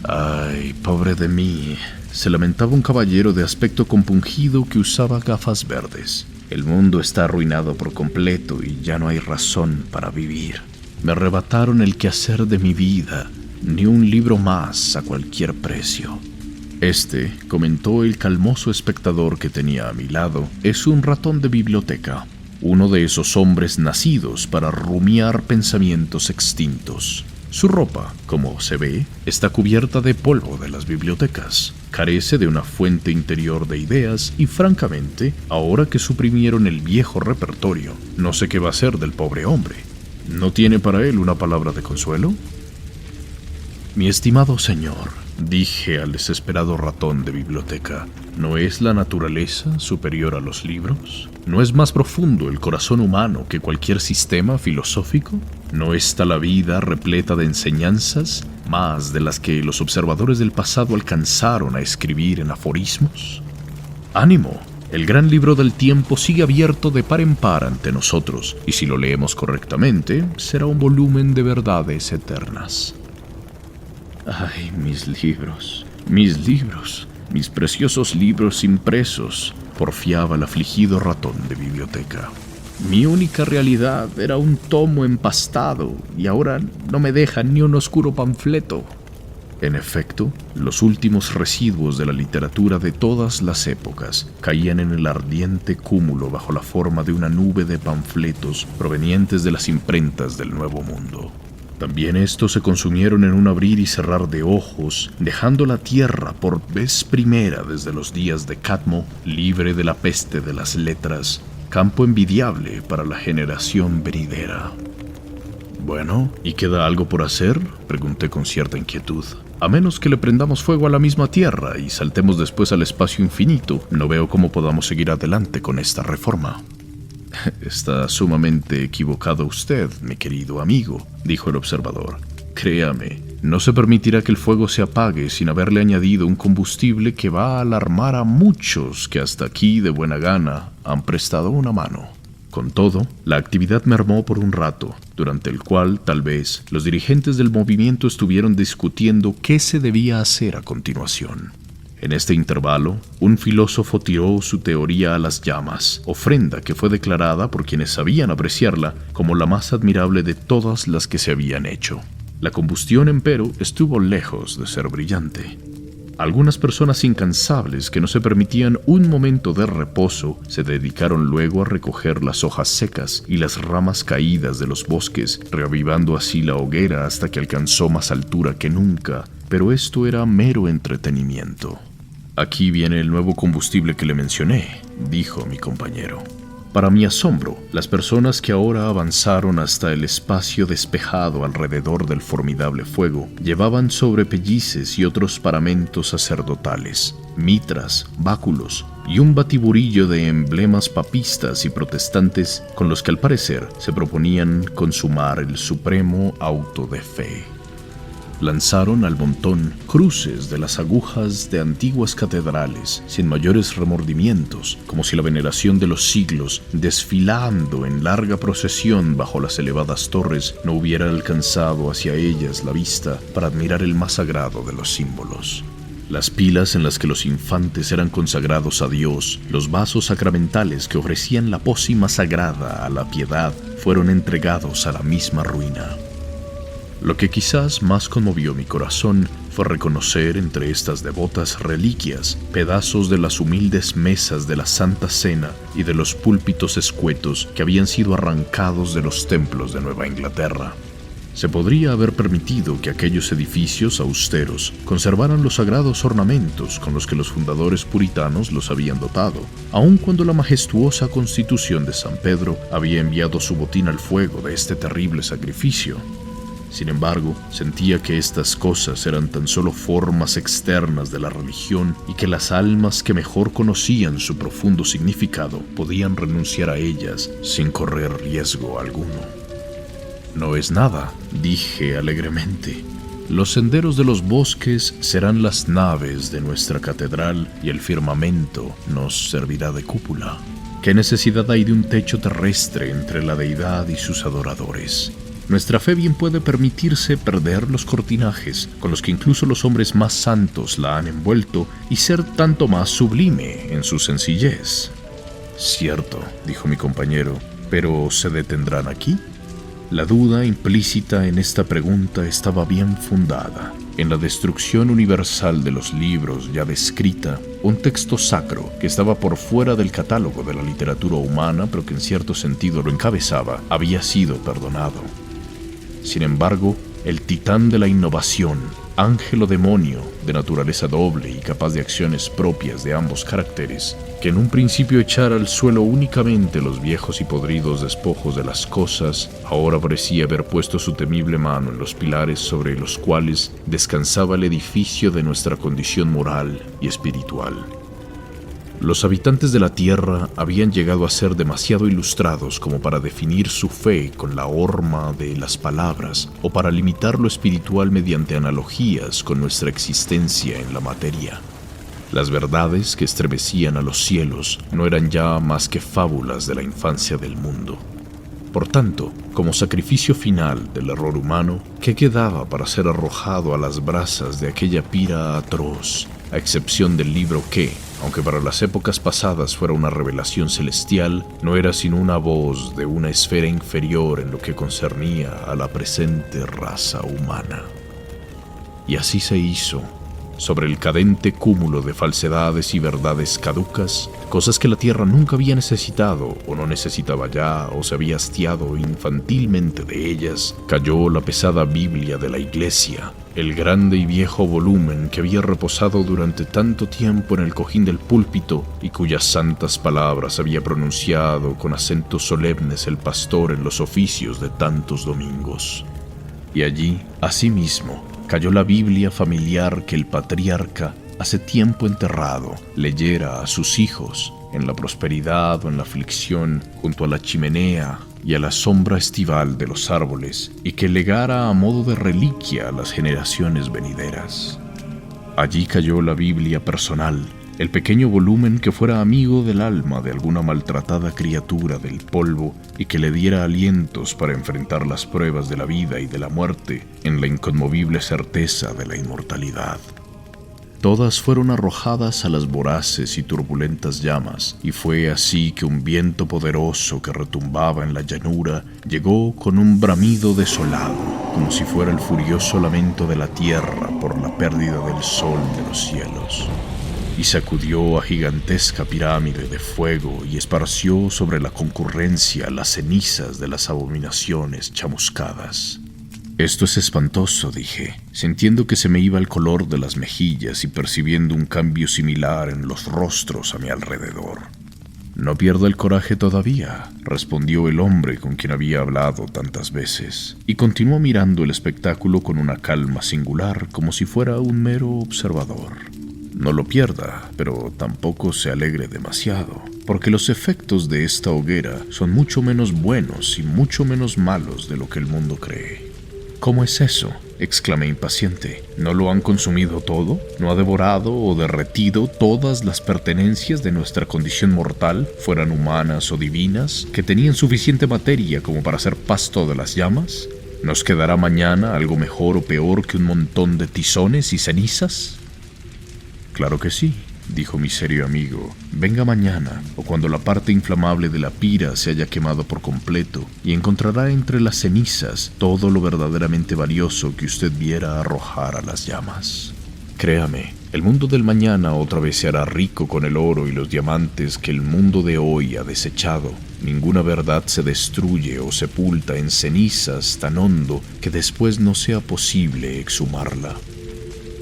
¡Ay, pobre de mí!, se lamentaba un caballero de aspecto compungido que usaba gafas verdes. El mundo está arruinado por completo y ya no hay razón para vivir. Me arrebataron el quehacer de mi vida, ni un libro más a cualquier precio. Este, comentó el calmoso espectador que tenía a mi lado, es un ratón de biblioteca, uno de esos hombres nacidos para rumiar pensamientos extintos. Su ropa, como se ve, está cubierta de polvo de las bibliotecas, carece de una fuente interior de ideas y, francamente, ahora que suprimieron el viejo repertorio, no sé qué va a ser del pobre hombre. ¿No tiene para él una palabra de consuelo? Mi estimado señor, dije al desesperado ratón de biblioteca, ¿no es la naturaleza superior a los libros? ¿No es más profundo el corazón humano que cualquier sistema filosófico? ¿No está la vida repleta de enseñanzas, más de las que los observadores del pasado alcanzaron a escribir en aforismos? ¡Ánimo! El gran libro del tiempo sigue abierto de par en par ante nosotros, y si lo leemos correctamente, será un volumen de verdades eternas. ¡Ay, mis libros, mis preciosos libros impresos!, porfiaba el afligido ratón de biblioteca. Mi única realidad era un tomo empastado y ahora no me deja ni un oscuro panfleto. En efecto, los últimos residuos de la literatura de todas las épocas caían en el ardiente cúmulo bajo la forma de una nube de panfletos provenientes de las imprentas del Nuevo Mundo. También estos se consumieron en un abrir y cerrar de ojos, dejando la tierra por vez primera desde los días de Cadmo libre de la peste de las letras, campo envidiable para la generación venidera. «Bueno, ¿y queda algo por hacer?», pregunté con cierta inquietud. «A menos que le prendamos fuego a la misma tierra y saltemos después al espacio infinito, no veo cómo podamos seguir adelante con esta reforma». «Está sumamente equivocado usted, mi querido amigo», dijo el observador. «Créame, no se permitirá que el fuego se apague sin haberle añadido un combustible que va a alarmar a muchos que hasta aquí de buena gana han prestado una mano». Con todo, la actividad mermó por un rato, durante el cual, tal vez, los dirigentes del movimiento estuvieron discutiendo qué se debía hacer a continuación. En este intervalo, un filósofo tiró su teoría a las llamas, ofrenda que fue declarada por quienes sabían apreciarla como la más admirable de todas las que se habían hecho. La combustión, empero, estuvo lejos de ser brillante. Algunas personas incansables que no se permitían un momento de reposo se dedicaron luego a recoger las hojas secas y las ramas caídas de los bosques, reavivando así la hoguera hasta que alcanzó más altura que nunca, pero esto era mero entretenimiento. «Aquí viene el nuevo combustible que le mencioné», dijo mi compañero. Para mi asombro, las personas que ahora avanzaron hasta el espacio despejado alrededor del formidable fuego llevaban sobre pellices y otros paramentos sacerdotales, mitras, báculos y un batiburillo de emblemas papistas y protestantes con los que al parecer se proponían consumar el supremo auto de fe. Lanzaron al montón cruces de las agujas de antiguas catedrales sin mayores remordimientos, como si la veneración de los siglos, desfilando en larga procesión bajo las elevadas torres, no hubiera alcanzado hacia ellas la vista para admirar el más sagrado de los símbolos. Las pilas en las que los infantes eran consagrados a Dios, los vasos sacramentales que ofrecían la pócima sagrada a la piedad, fueron entregados a la misma ruina. Lo que quizás más conmovió mi corazón fue reconocer entre estas devotas reliquias pedazos de las humildes mesas de la Santa Cena y de los púlpitos escuetos que habían sido arrancados de los templos de Nueva Inglaterra. Se podría haber permitido que aquellos edificios austeros conservaran los sagrados ornamentos con los que los fundadores puritanos los habían dotado, aun cuando la majestuosa Constitución de San Pedro había enviado su botín al fuego de este terrible sacrificio. Sin embargo, sentía que estas cosas eran tan solo formas externas de la religión y que las almas que mejor conocían su profundo significado podían renunciar a ellas sin correr riesgo alguno. «No es nada», dije alegremente. «Los senderos de los bosques serán las naves de nuestra catedral y el firmamento nos servirá de cúpula. ¿Qué necesidad hay de un techo terrestre entre la deidad y sus adoradores? Nuestra fe bien puede permitirse perder los cortinajes con los que incluso los hombres más santos la han envuelto y ser tanto más sublime en su sencillez». «Cierto», dijo mi compañero, «pero ¿se detendrán aquí?». La duda implícita en esta pregunta estaba bien fundada. En la destrucción universal de los libros ya descrita, un texto sacro que estaba por fuera del catálogo de la literatura humana, pero que en cierto sentido lo encabezaba, había sido perdonado. Sin embargo, el titán de la innovación, ángel o demonio, de naturaleza doble y capaz de acciones propias de ambos caracteres, que en un principio echara al suelo únicamente los viejos y podridos despojos de las cosas, ahora parecía haber puesto su temible mano en los pilares sobre los cuales descansaba el edificio de nuestra condición moral y espiritual. Los habitantes de la tierra habían llegado a ser demasiado ilustrados como para definir su fe con la horma de las palabras o para limitar lo espiritual mediante analogías con nuestra existencia en la materia. Las verdades que estremecían a los cielos no eran ya más que fábulas de la infancia del mundo. Por tanto, como sacrificio final del error humano, ¿qué quedaba para ser arrojado a las brasas de aquella pira atroz a excepción del libro que, aunque para las épocas pasadas fuera una revelación celestial, no era sino una voz de una esfera inferior en lo que concernía a la presente raza humana. Y así se hizo. Sobre el cadente cúmulo de falsedades y verdades caducas, cosas que la tierra nunca había necesitado o no necesitaba ya o se había hastiado infantilmente de ellas, cayó la pesada Biblia de la Iglesia, el grande y viejo volumen que había reposado durante tanto tiempo en el cojín del púlpito y cuyas santas palabras había pronunciado con acentos solemnes el pastor en los oficios de tantos domingos. Y allí, asimismo, cayó la Biblia familiar que el patriarca, hace tiempo enterrado, leyera a sus hijos, en la prosperidad o en la aflicción, junto a la chimenea y a la sombra estival de los árboles, y que legara a modo de reliquia a las generaciones venideras. Allí cayó la Biblia personal, el pequeño volumen que fuera amigo del alma de alguna maltratada criatura del polvo y que le diera alientos para enfrentar las pruebas de la vida y de la muerte en la inconmovible certeza de la inmortalidad. Todas fueron arrojadas a las voraces y turbulentas llamas, y fue así que un viento poderoso que retumbaba en la llanura llegó con un bramido desolado, como si fuera el furioso lamento de la tierra por la pérdida del sol de los cielos, y sacudió a gigantesca pirámide de fuego y esparció sobre la concurrencia las cenizas de las abominaciones chamuscadas. Esto es espantoso, dije, sintiendo que se me iba el color de las mejillas y percibiendo un cambio similar en los rostros a mi alrededor. No pierda el coraje todavía, respondió el hombre con quien había hablado tantas veces, y continuó mirando el espectáculo con una calma singular, como si fuera un mero observador. No lo pierda, pero tampoco se alegre demasiado, porque los efectos de esta hoguera son mucho menos buenos y mucho menos malos de lo que el mundo cree. ¿Cómo es eso?, exclamé impaciente. ¿No lo han consumido todo? ¿No ha devorado o derretido todas las pertenencias de nuestra condición mortal, fueran humanas o divinas, que tenían suficiente materia como para ser pasto de las llamas? ¿Nos quedará mañana algo mejor o peor que un montón de tizones y cenizas? Claro que sí, dijo mi serio amigo. Venga mañana, o cuando la parte inflamable de la pira se haya quemado por completo, y encontrará entre las cenizas todo lo verdaderamente valioso que usted viera arrojar a las llamas. Créame, el mundo del mañana otra vez se hará rico con el oro y los diamantes que el mundo de hoy ha desechado. Ninguna verdad se destruye o sepulta en cenizas tan hondo que después no sea posible exhumarla.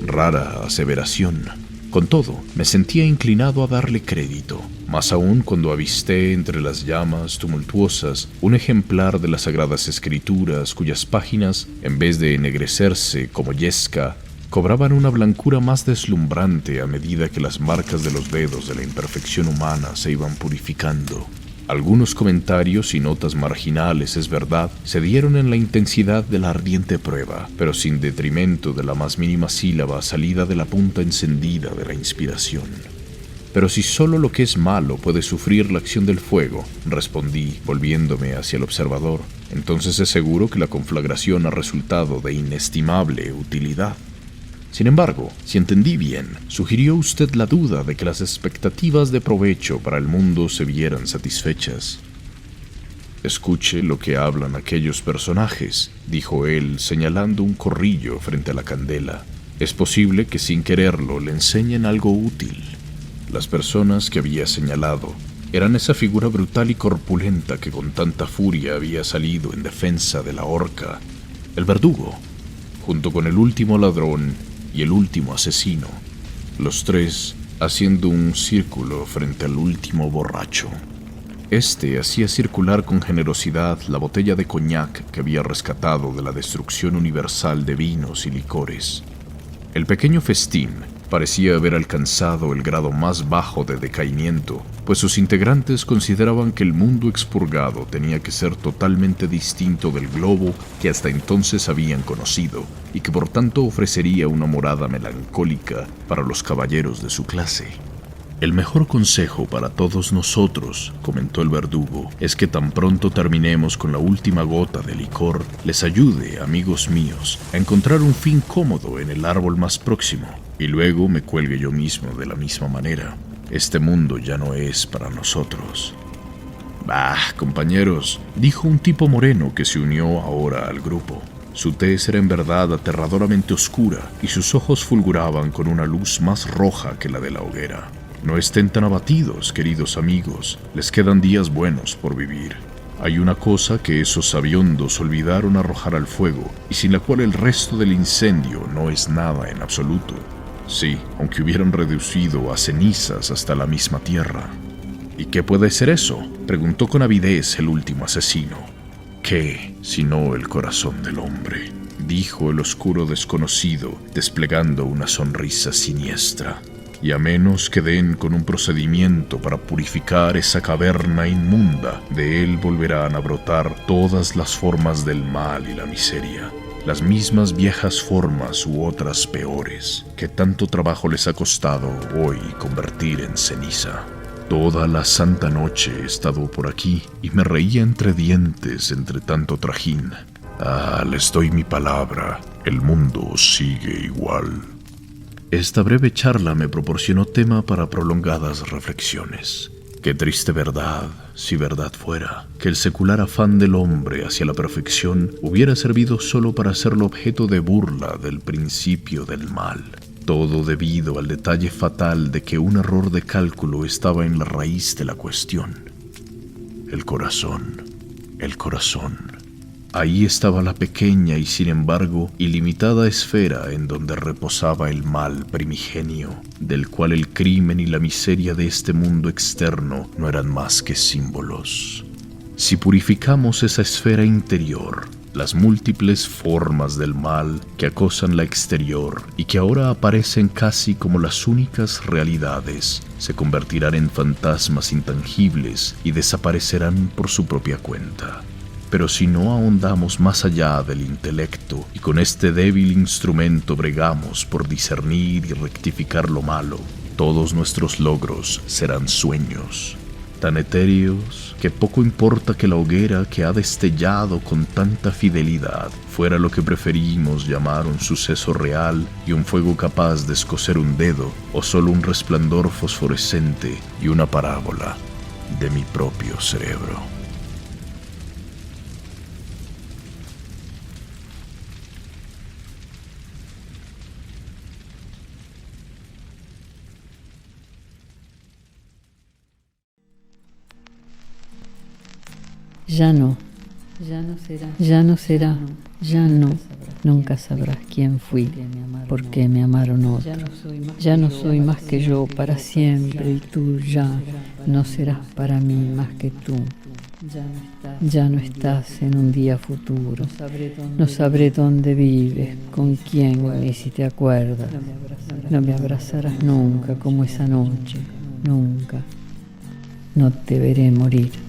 Rara aseveración. Con todo, me sentía inclinado a darle crédito, más aún cuando avisté entre las llamas tumultuosas un ejemplar de las Sagradas Escrituras cuyas páginas, en vez de ennegrecerse como yesca, cobraban una blancura más deslumbrante a medida que las marcas de los dedos de la imperfección humana se iban purificando. Algunos comentarios y notas marginales, es verdad, se dieron en la intensidad de la ardiente prueba, pero sin detrimento de la más mínima sílaba salida de la punta encendida de la inspiración. Pero si solo lo que es malo puede sufrir la acción del fuego, respondí, volviéndome hacia el observador, entonces es seguro que la conflagración ha resultado de inestimable utilidad. Sin embargo, si entendí bien, sugirió usted la duda de que las expectativas de provecho para el mundo se vieran satisfechas. Escuche lo que hablan aquellos personajes, dijo él, señalando un corrillo frente a la candela. Es posible que sin quererlo le enseñen algo útil. Las personas que había señalado eran esa figura brutal y corpulenta que con tanta furia había salido en defensa de la horca, el verdugo, junto con el último ladrón y el último asesino, los tres haciendo un círculo frente al último borracho. Este hacía circular con generosidad la botella de coñac que había rescatado de la destrucción universal de vinos y licores. El pequeño festín parecía haber alcanzado el grado más bajo de decaimiento, pues sus integrantes consideraban que el mundo expurgado tenía que ser totalmente distinto del globo que hasta entonces habían conocido, y que por tanto ofrecería una morada melancólica para los caballeros de su clase. El mejor consejo para todos nosotros, comentó el verdugo, es que tan pronto terminemos con la última gota de licor, les ayude, amigos míos, a encontrar un fin cómodo en el árbol más próximo, y luego me cuelgue yo mismo de la misma manera. Este mundo ya no es para nosotros. Bah, compañeros, dijo un tipo moreno que se unió ahora al grupo. Su tez era en verdad aterradoramente oscura y sus ojos fulguraban con una luz más roja que la de la hoguera. No estén tan abatidos, queridos amigos, les quedan días buenos por vivir. Hay una cosa que esos sabiondos olvidaron arrojar al fuego y sin la cual el resto del incendio no es nada en absoluto. Sí, aunque hubieran reducido a cenizas hasta la misma tierra. ¿Y qué puede ser eso?, preguntó con avidez el último asesino. ¿Qué, sino el corazón del hombre?, dijo el oscuro desconocido, desplegando una sonrisa siniestra. Y a menos que den con un procedimiento para purificar esa caverna inmunda, de él volverán a brotar todas las formas del mal y la miseria. Las mismas viejas formas u otras peores, que tanto trabajo les ha costado hoy convertir en ceniza. Toda la santa noche he estado por aquí y me reía entre dientes entre tanto trajín. Les doy mi palabra, el mundo sigue igual. Esta breve charla me proporcionó tema para prolongadas reflexiones. Qué triste verdad, si verdad fuera, que el secular afán del hombre hacia la perfección hubiera servido solo para hacerlo objeto de burla del principio del mal. Todo debido al detalle fatal de que un error de cálculo estaba en la raíz de la cuestión. El corazón. Ahí estaba la pequeña y sin embargo ilimitada esfera en donde reposaba el mal primigenio, del cual el crimen y la miseria de este mundo externo no eran más que símbolos. Si purificamos esa esfera interior, las múltiples formas del mal que acosan la exterior y que ahora aparecen casi como las únicas realidades, se convertirán en fantasmas intangibles y desaparecerán por su propia cuenta. Pero si no ahondamos más allá del intelecto y con este débil instrumento bregamos por discernir y rectificar lo malo, todos nuestros logros serán sueños, tan etéreos que poco importa que la hoguera que ha destellado con tanta fidelidad fuera lo que preferimos llamar un suceso real y un fuego capaz de escocer un dedo, o solo un resplandor fosforescente y una parábola de mi propio cerebro. Ya no será, nunca sabrás quién fui, por qué me amaron otros. Ya no soy más que yo para siempre y tú ya no serás para mí más que tú. Ya no estás en un día futuro, no sabré dónde vives, con quién ni si te acuerdas. No me abrazarás nunca como esa noche, nunca. No te veré morir.